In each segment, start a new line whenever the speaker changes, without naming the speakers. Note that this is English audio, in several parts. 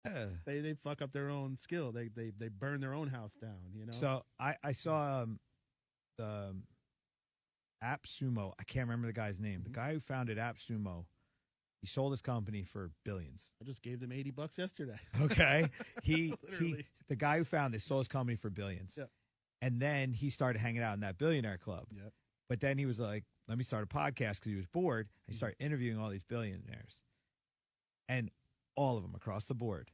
Yeah.
They fuck up their own skill. They burn their own house down. You know.
So I saw the App Sumo. I can't remember the guy's name. The guy who founded App Sumo. He sold his company for billions.
I just gave them $80 yesterday.
Okay. He
Literally.
the guy who found this sold his company for billions.
Yep.
And then he started hanging out in that billionaire club.
Yep.
But then he was like, let me start a podcast because he was bored. He started interviewing all these billionaires. And all of them across the board,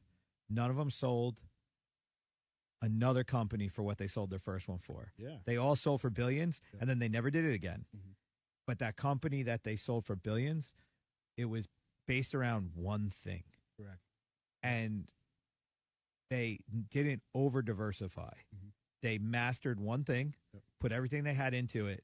none of them sold another company for what they sold their first one for.
Yeah.
They all sold for billions,
Yeah.
and then they never did it again.
Mhm.
But that company that they sold for billions, it was based around one thing.
Correct.
And they didn't over diversify.
Mhm.
They mastered one thing,
Yep.
put everything they had into it,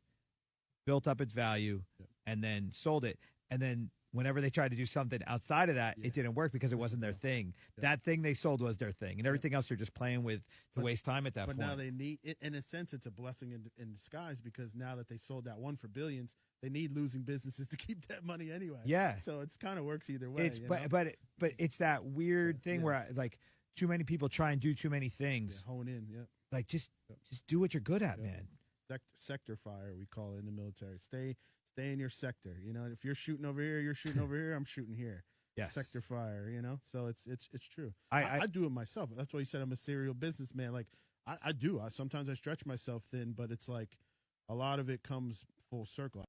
built up its value,
Yep.
and then sold it. And then whenever they tried to do something outside of that,
Yeah.
it didn't work because it wasn't their thing.
Yep.
That thing they sold was their thing, and everything else they're just playing with to
But-
waste time at that
But
point.
now they need, in a sense, it's a blessing in disguise because now that they sold that one for billions, they need losing businesses to keep that money anyway.
Yeah.
So it's kind of works either way.
It's
you
but
know?
but it's that weird thing
Yeah.
where like too many people try and do too many things.
Yeah, hone in. Yep.
Like just
Yep.
do what you're good at,
Yep.
man.
Sector fire, we call it in the military. Stay in your sector. You know, if you're shooting over here, you're shooting over here. I'm shooting here.
Yes.
Sector fire. You know, so it's true.
I
I do it myself. That's why you said I'm a serial businessman. Like I do. Sometimes I stretch myself thin, but it's like a lot of it comes full circle.